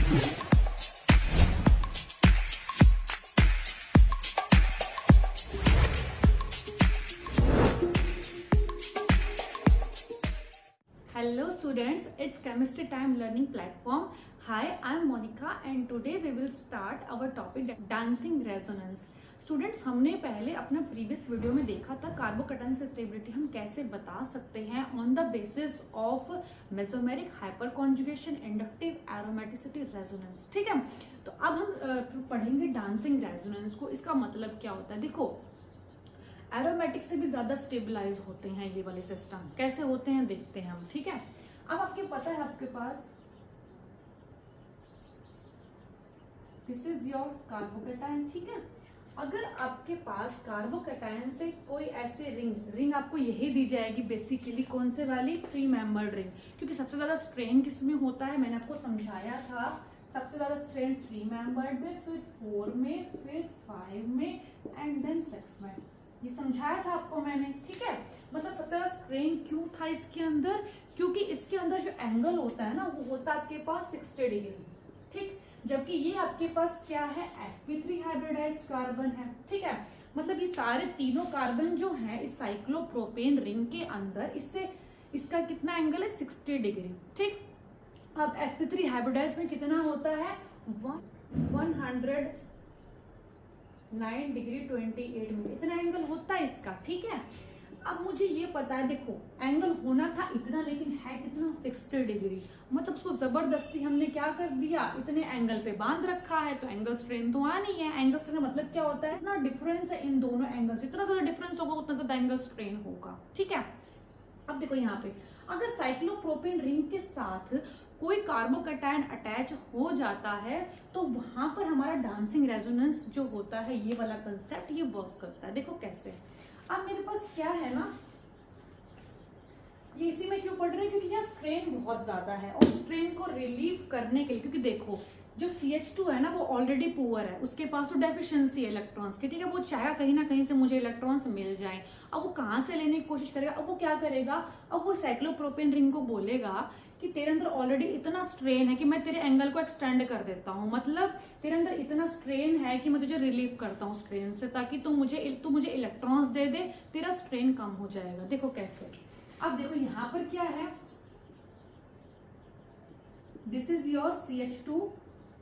Hello students, it's chemistry time learning platform. Hi, I am Monica and today we will start our topic dancing resonance. Students, हमने पहले अपना previous video में देखा था carbocations की stability हम कैसे बता सकते हैं on the basis of mesomeric hyper conjugation, inductive aromaticity, resonance. ठीक है, तो अब हम पढ़ेंगे डांसिंग रेजोनेंस को। इसका मतलब क्या होता है? देखो, एरोमेटिक से भी ज्यादा स्टेबलाइज होते हैं ये वाले सिस्टम। कैसे होते हैं देखते हैं हम। ठीक है, अब आपके पता है आपके पास दिस इज योर कार्बोकैटायन। ठीक है, अगर आपके पास कार्बोकैटायन से कोई ऐसे रिंग आपको यही दी जाएगी बेसिकली, कौन से वाली? 3 मेंबर्ड रिंग, क्योंकि सबसे ज्यादा स्ट्रेन किस में होता है? मैंने आपको समझाया था, सबसे ज्यादा स्ट्रेन 3 मेंबर्ड में, फिर 4 में, फिर 5 में एंड देन 6 में। ये समझाया था आपको मैंने। ठीक है, मतलब सबसे ज्यादा स्ट्रेन क्यों था इसके अंदर? क्योंकि इसके अंदर जो एंगल होता है ना, वो होता है आपके पास 60 डिग्री। ठीक, जबकि ये आपके पास क्या है? sp3 हाइब्रिडाइज्ड कार्बन है। ठीक है, मतलब ये सारे तीनों कार्बन जो है इस साइक्लोप्रोपेन रिंग के अंदर, इससे इसका कितना एंगल है? 60 डिग्री। ठीक, अब sp3 हाइब्रिडाइज्ड में कितना होता है? 109 डिग्री 28 मिनट, इतना एंगल होता है इसका। ठीक है, अब मुझे ये पता है, देखो एंगल होना था इतना, लेकिन है कितना? 60 डिग्री। मतलब उसको जबरदस्ती हमने क्या कर दिया? इतने एंगल पे बांध रखा है, तो एंगल स्ट्रेन तो आनी है। एंगल स्ट्रेन का मतलब क्या होता है? इतना डिफरेंस है इन दोनों एंगल, जितना ज्यादा डिफरेंस होगा उतना ज्यादा एंगल स्ट्रेन होगा। ठीक है, अब देखो यहाँ पे अगर साइक्लोप्रोपेन रिंग के साथ कोई कार्बोकैटायन अटैच हो जाता है तो वहां पर हमारा डांसिंग रेजोनेंस जो होता है, ये वाला कंसेप्ट ये वर्क करता है। देखो कैसे। अब मेरे पास क्या है ना, ये इसी में क्यों पढ़ रहे हैं? क्योंकि यहाँ स्ट्रेन बहुत ज्यादा है और स्ट्रेन को रिलीव करने के लिए, क्योंकि देखो जो CH2 है ना वो ऑलरेडी पुअर है, उसके पास तो डेफिशिएंसी है इलेक्ट्रॉन्स की। ठीक है, वो चाहे कहीं ना कहीं से मुझे इलेक्ट्रॉन्स मिल जाएं। अब वो कहाँ से लेने की कोशिश करेगा? अब वो क्या करेगा? अब वो साइक्लोप्रोपेन रिंग को बोलेगा कि तेरे अंदर ऑलरेडी इतना स्ट्रेन है कि मैं तेरे एंगल को एक्सटेंड कर देता हूँ। मतलब तेरे अंदर इतना स्ट्रेन है कि मैं तुझे रिलीव करता हूँ स्ट्रेन से, ताकि तू मुझे इलेक्ट्रॉन्स दे दे, तेरा स्ट्रेन कम हो जाएगा। देखो कैसे। अब देखो यहाँ पर क्या है, this is your CH2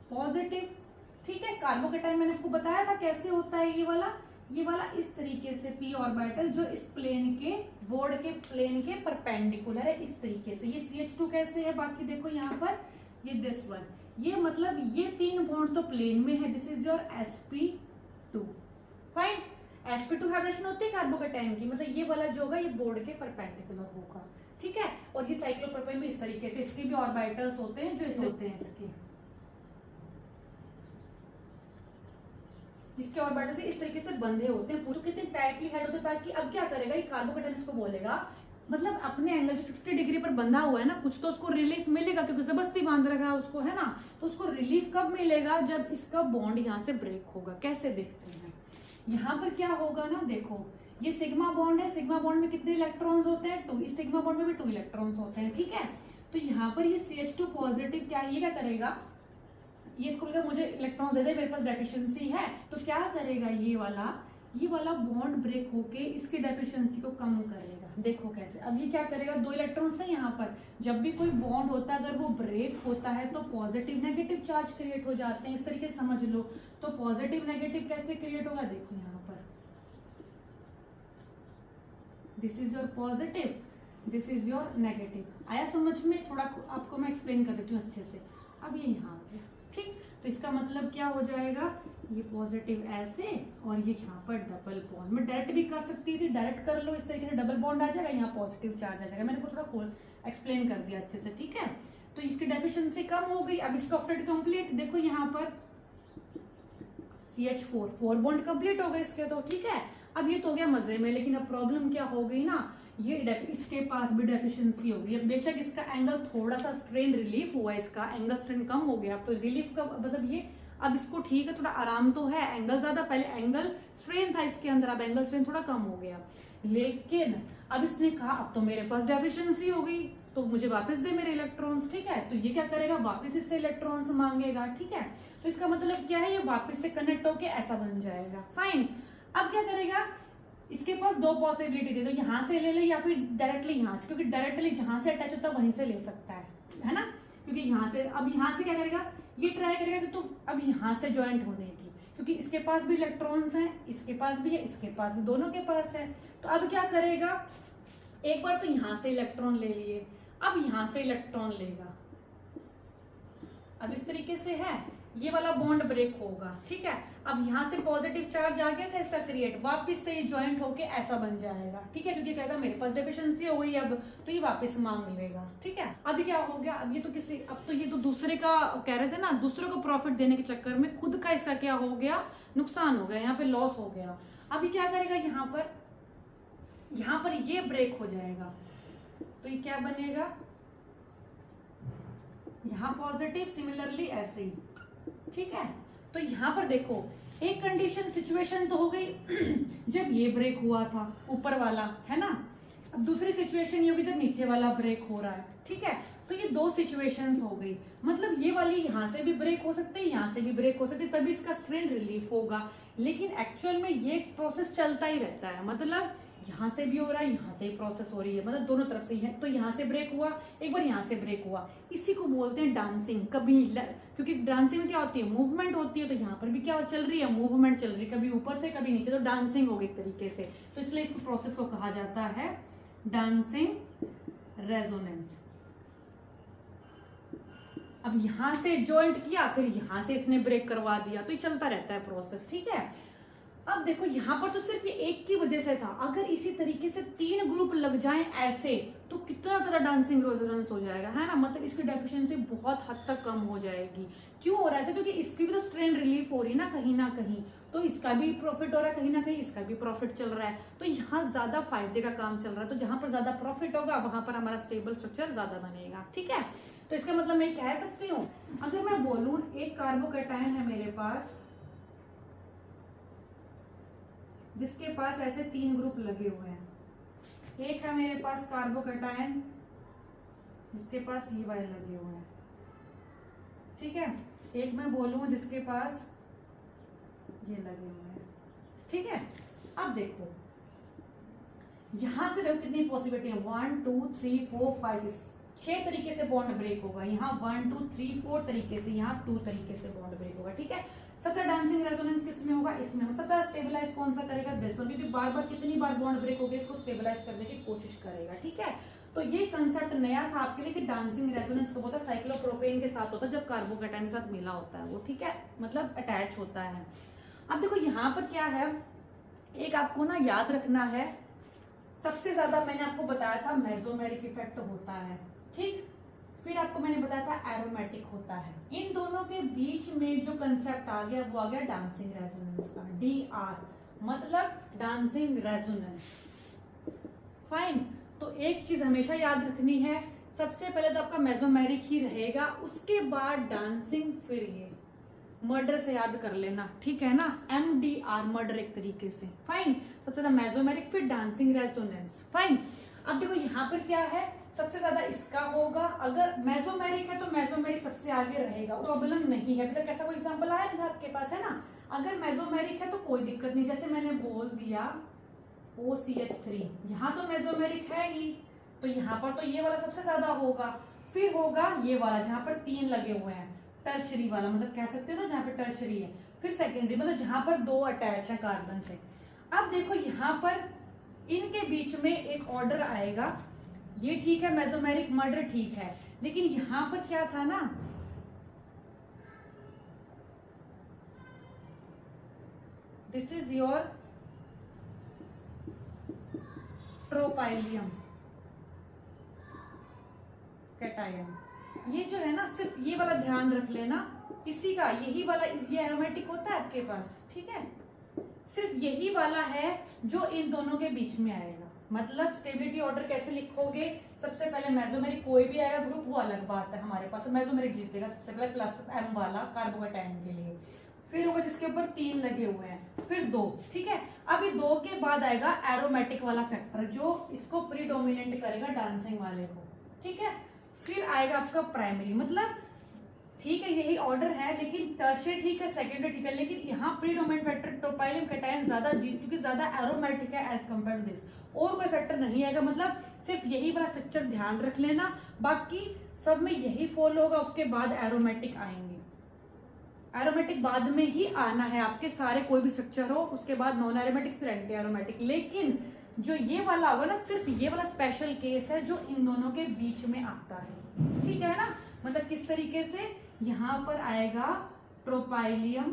positive. ठीक है, कार्बोकैटायन मैंने आपको बताया था कैसे होता है। ये वाला इस तरीके से p ऑर्बिटल जो इस प्लेन के, बोर्ड के प्लेन के परपेंडिकुलर है, इस तरीके से। ये CH2 कैसे है? बाकी देखो यहाँ पर ये दिस वन, ये मतलब ये 3 बॉन्ड तो प्लेन में है। This is your sp2। Fine, sp2 hybridisation होती है कार्बोकैटायन की, मतलब ये वाला जो होगा ये बोर्ड के परपेंडिकुलर होगा। ठीक है, और ये साइक्लोप्रोपेन भी इस तरीके से, इसके भी ऑर्बिटल्स होते हैं जो इस होते हैं इसके ऑर्बिटल इस तरीके से बंधे होते हैं पूरे, कितने टाइटली हेड होते हैं, ताकि अब क्या करेगा ये कार्बोकैटायन, इसको बोलेगा मतलब अपने एंगल जो 60 डिग्री पर बंधा हुआ है ना, कुछ तो उसको रिलीफ मिलेगा, क्योंकि जबरदस्ती बांध रखा है उसको, है ना। तो उसको रिलीफ कब मिलेगा? जब इसका बॉन्ड यहाँ से ब्रेक होगा। कैसे देखते हैं? यहाँ पर क्या होगा ना, देखो ये सिग्मा बॉन्ड है, सिग्मा बॉन्ड में कितने इलेक्ट्रॉन्स होते हैं? 2। इस सिग्मा बॉन्ड में भी 2 इलेक्ट्रॉन्स होते हैं। ठीक है, तो यहाँ पर ये CH2 पॉजिटिव क्या, ये क्या करेगा? ये इसको बोलेगा मुझे इलेक्ट्रॉन दे दे, मेरे पास डेफिशिएंसी है। तो क्या करेगा? ये वाला बॉन्ड ब्रेक होके इसकी डेफिशिएंसी को कम करेगा। देखो कैसे। अब ये क्या करेगा? 2 इलेक्ट्रॉन्स थे यहाँ पर, जब भी कोई बॉन्ड होता है अगर वो ब्रेक होता है तो पॉजिटिव नेगेटिव चार्ज क्रिएट हो जाते हैं। इस तरीके से समझ लो। तो पॉजिटिव नेगेटिव कैसे क्रिएट होगा? देखो यहाँ पर this is your positive, this is your negative. आया समझ में? थोड़ा आपको मैं एक्सप्लेन कर देती हूँ अच्छे से। अब ये यहाँ पे, ठीक, तो इसका मतलब क्या हो जाएगा? ये पॉजिटिव ऐसे और ये यहाँ पर डबल बॉन्ड। मैं डायरेक्ट भी कर सकती थी, डायरेक्ट कर लो, इस तरीके से डबल बॉन्ड आ जाएगा, यहाँ पॉजिटिव चार्ज आ जाएगा। मैंने को थोड़ा एक्सप्लेन कर दिया अच्छे से। ठीक है, तो इसकी डेफिशिएंसी कम हो गई। अब इसका ऑक्टेट कंप्लीट। देखो यहाँ पर CH4 4 बॉन्ड कंप्लीट हो गए इसके तो। ठीक है, अब ये तो हो गया मजे में, लेकिन अब प्रॉब्लम क्या हो गई ना, ये इसके पास भी डेफिशिएंसी हो गई। अब बेशक इसका एंगल थोड़ा सा स्ट्रेन रिलीफ हुआ है, इसका एंगल स्ट्रेन कम हो गया, तो रिलीफ का मतलब ये अब इसको ठीक है, थोड़ा आराम तो है। एंगल ज्यादा, पहले एंगल स्ट्रेन था इसके अंदर, अब एंगल स्ट्रेन थोड़ा कम हो गया। लेकिन अब इसने कहा अब तो मेरे पास डेफिशिएंसी हो गई, तो मुझे वापस दे मेरे इलेक्ट्रॉन्स, ठीक है। तो ये क्या करेगा, वापस इससे इलेक्ट्रॉन्स मांगेगा, ठीक है। तो इसका मतलब क्या है, ये वापस से कनेक्ट होके ऐसा बन जाएगा, फाइन। अब क्या करेगा, इसके पास दो पॉसिबिलिटी दे दो, यहाँ से ले ले या फिर डायरेक्टली यहाँ से, क्योंकि डायरेक्टली जहां से अटैच होता है वहीं से ले सकता है ना, क्योंकि यहाँ से, अब यहाँ से क्या करेगा, ये ट्राई करेगा कि तो अब यहाँ से ज्वाइंट होने की, क्योंकि इसके पास भी इलेक्ट्रॉन्स हैं, इसके पास भी है, इसके पास भी, दोनों के पास है। तो अब क्या करेगा, एक बार तो यहाँ से इलेक्ट्रॉन ले लिए, अब यहाँ से इलेक्ट्रॉन लेगा, अब इस तरीके से है, ये वाला बॉन्ड ब्रेक होगा, ठीक है। अब यहाँ से पॉजिटिव चार्ज आ गया था इसका क्रिएट, वापस से ये ज्वाइंट होके ऐसा बन जाएगा, ठीक है, क्योंकि कहेगा मेरे पास डेफिशिएंसी हो गई अब, तो ये वापस मांग लेगा, ठीक है। अभी क्या हो गया, अब ये तो किसी, अब तो ये तो दूसरे का कह रहे थे ना, दूसरे को प्रॉफिट देने के चक्कर में खुद का इसका क्या हो गया, नुकसान हो गया, यहाँ पे लॉस हो गया। अभी क्या करेगा, यहाँ पर ये ब्रेक हो जाएगा, तो ये क्या बनेगा, यहाँ पॉजिटिव, सिमिलरली ऐसे ही, ठीक है। तो यहाँ पर देखो, एक कंडीशन सिचुएशन तो हो गई जब ये ब्रेक हुआ था ऊपर वाला, है ना। अब दूसरी सिचुएशन ये होगी जब नीचे वाला ब्रेक हो रहा है, ठीक है। तो ये दो सिचुएशंस हो गई, मतलब ये वाली यहाँ से भी ब्रेक हो सकती है, यहाँ से भी ब्रेक हो सकती है, तभी इसका स्ट्रेन रिलीफ होगा। लेकिन एक्चुअल में ये प्रोसेस चलता ही रहता है, मतलब यहाँ से भी हो रहा है, यहाँ से ही प्रोसेस हो रही है, मतलब दोनों तरफ से ही है। तो यहाँ से ब्रेक हुआ, एक बार यहाँ से ब्रेक हुआ, इसी को बोलते हैं डांसिंग। कभी क्योंकि डांसिंग में क्या होती है, मूवमेंट होती है, तो यहाँ पर भी क्या चल रही है, मूवमेंट चल रही है, कभी ऊपर से कभी नीचे, तो डांसिंग होगी एक तरीके से। तो इसलिए इस प्रोसेस को कहा जाता है डांसिंग रेजोनेंस। अब यहां से जॉइंट किया, फिर यहां से इसने ब्रेक करवा दिया, तो ये चलता रहता है प्रोसेस, ठीक है। अब देखो यहाँ पर तो सिर्फ ये एक की वजह से था, अगर इसी तरीके से 3 ग्रुप लग जाएं ऐसे, तो कितना ज्यादा डांसिंग रेजोनेंस हो जाएगा, है ना। मतलब इसकी डेफिशिएंसी बहुत हद तक कम हो जाएगी। क्यों हो रहा है ऐसे, क्योंकि इसकी भी तो स्ट्रेन रिलीफ हो रही है ना कहीं, तो इसका भी प्रॉफिट हो रहा है कहीं ना कहीं, इसका भी प्रॉफिट चल रहा है, तो यहाँ ज्यादा फायदे का काम चल रहा है। तो जहां पर ज्यादा प्रॉफिट होगा वहां पर हमारा स्टेबल स्ट्रक्चर ज्यादा बनेगा, ठीक है। तो इसका मतलब मैं कह सकती हूँ, अगर मैं बोलूं एक कार्बोकैटायन है मेरे पास, जिसके पास ऐसे 3 ग्रुप लगे हुए हैं, एक है मेरे पास कार्बोकैटायन जिसके पास ये वाले लगे हुए हैं, ठीक है। एक मैं बोलूं जिसके पास ये लगे हुए हैं, ठीक है। अब देखो यहां से देखो कितनी पॉसिबिलिटी है, 1 2 3 4 5 6 6 तरीके से बॉन्ड ब्रेक होगा। यहाँ 1 2 3 4 तरीके से, यहाँ 2 तरीके से बॉन्ड ब्रेक होगा, ठीक है। सबसे डांसिंग रेजोनेंस किसमें होगा, इसमें होगा। सबसे स्टेबलाइज कौन सा करेगा, दिस वन, क्योंकि बार बार कितनी बार बॉन्ड ब्रेक हो गया, इसको स्टेबलाइज करने की कोशिश करेगा, ठीक है। तो ये कंसेप्ट नया था आपके लिए कि डांसिंग रेजोनेंस कब होता है, साइक्लोप्रोपेन के साथ होता है, जब कार्बोकैटायन के साथ मिला होता है वो, ठीक है, मतलब अटैच होता है। अब देखो यहाँ पर क्या है, एक आपको ना याद रखना है, सबसे ज्यादा मैंने आपको बताया था मेसोमेरिक इफेक्ट होता है, ठीक। फिर आपको मैंने बताया था एरोमेटिक होता है। इन दोनों के बीच में जो कंसेप्ट आ गया वो आ गया डांसिंग रेजोनेंस का, DR मतलब डांसिंग रेजोनेंस, फाइन। तो एक चीज हमेशा याद रखनी है, सबसे पहले तो आपका मेसोमेरिक ही रहेगा, उसके बाद डांसिंग, फिर ये मर्डर से याद कर लेना, ठीक है ना, MDR मर्डर एक तरीके से, फाइन। सबसे ज्यादा मेसोमेरिक, फिर डांसिंग रेजोनेंस, फाइन। अब देखो यहाँ पर क्या है, सबसे ज्यादा इसका होगा, अगर मेसोमेरिक है तो मेसोमेरिक सबसे आगे रहेगा, प्रॉब्लम नहीं है। अभी तक ऐसा कोई एग्जांपल आया नहीं था आपके पास, है ना। अगर मेसोमेरिक है तो कोई दिक्कत नहीं, जैसे मैंने बोल दिया OCH3, यहाँ तो मेसोमेरिक है ही, तो यहाँ पर तो ये वाला सबसे ज्यादा होगा, फिर होगा ये वाला जहाँ पर 3 लगे हुए हैं, टर्शरी वाला, मतलब कह सकते हो ना जहाँ पे टर्शरी है, फिर सेकेंडरी मतलब जहाँ पर 2 अटैच है कार्बन से। अब देखो यहाँ पर इनके बीच में एक ऑर्डर आएगा, ये ठीक है, मेसोमेरिक मर्डर ठीक है, लेकिन यहां पर क्या था ना, दिस इज योर ट्रोपाइलियम कैटायन, ये जो है ना, सिर्फ ये वाला ध्यान रख लेना, इसी का यही वाला, ये एरोमेटिक होता है आपके पास, ठीक है। सिर्फ यही वाला है जो इन दोनों के बीच में आएगा। मतलब स्टेबिलिटी ऑर्डर कैसे लिखोगे, सबसे पहले मेसोमेरिक कोई भी आएगा ग्रुप, वो अलग बात है, हमारे पास मेसोमेरिक जीतेगा सबसे पहले, +M वाला कार्बोकैटायन के लिए, फिर होगा जिसके ऊपर 3 लगे हुए हैं, फिर 2, ठीक है। अभी 2 के बाद आएगा एरोमेटिक वाला फैक्टर, जो इसको प्रीडोमिनेंट करेगा डांसिंग वाले को, ठीक है। फिर आएगा आपका प्राइमरी, मतलब ठीक है यही ऑर्डर है, लेकिन टर्शियरी ठीक है, सेकेंडरी ठीक है, लेकिन यहाँ प्रीडोमिनेंट फैक्टर ट्रोपाइलियम कैटायन ज्यादा क्योंकि ज्यादा एरोमेटिक है एज कम्पेयर टू दिस, और कोई फैक्टर नहीं आएगा। मतलब सिर्फ यही वाला स्ट्रक्चर ध्यान रख लेना, बाकी सब में यही फॉलो होगा, उसके बाद एरोमेटिक आएंगे। एरोमेटिक बाद में ही आना है आपके सारे, कोई भी स्ट्रक्चर हो, उसके बाद नॉन एरोमेटिक फिर एंटी एरोमेटिक। लेकिन जो ये वाला होगा ना, सिर्फ ये वाला स्पेशल केस है जो इन दोनों के बीच में आता है, ठीक है ना। मतलब किस तरीके से, यहां पर आएगा ट्रोपाइलियम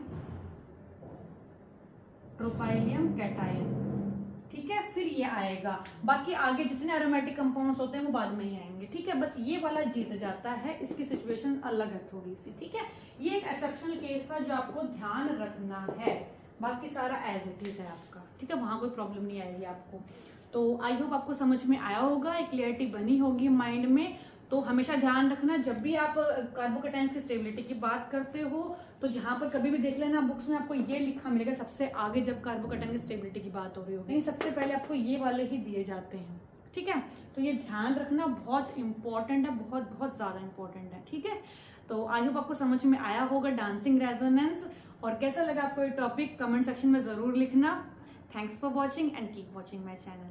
कैटायन, ठीक है, फिर ये आएगा। बाकी आगे जितने एरोमेटिक कंपाउंड्स होते हैं वो बाद में ही आएंगे, ठीक है। बस ये वाला जीत जाता है, इसकी सिचुएशन अलग है थोड़ी सी, ठीक है। ये एक एक्सेप्शनल केस था जो आपको ध्यान रखना है, बाकी सारा एज इट इज है आपका, ठीक है, वहां कोई प्रॉब्लम नहीं आएगी आपको। तो आई होप आपको समझ में आया होगा, एक क्लियरिटी बनी होगी माइंड में। तो हमेशा ध्यान रखना, जब भी आप कार्बोकेटाइंस की स्टेबिलिटी की बात करते हो तो जहां पर कभी भी देख लेना बुक्स में आपको ये लिखा मिलेगा सबसे आगे जब कार्बोकेटाइन की स्टेबिलिटी की बात हो रही हो, लेकिन सबसे पहले आपको ये वाले ही दिए जाते हैं, ठीक है। तो ये ध्यान रखना बहुत इंपॉर्टेंट है, बहुत बहुत ज्यादा इंपॉर्टेंट है, ठीक है। तो आई होप आपको समझ में आया होगा डांसिंग रेजोनेंस, और कैसा लगा आपको ये टॉपिक कमेंट सेक्शन में जरूर लिखना। Thanks for watching and keep watching my channel.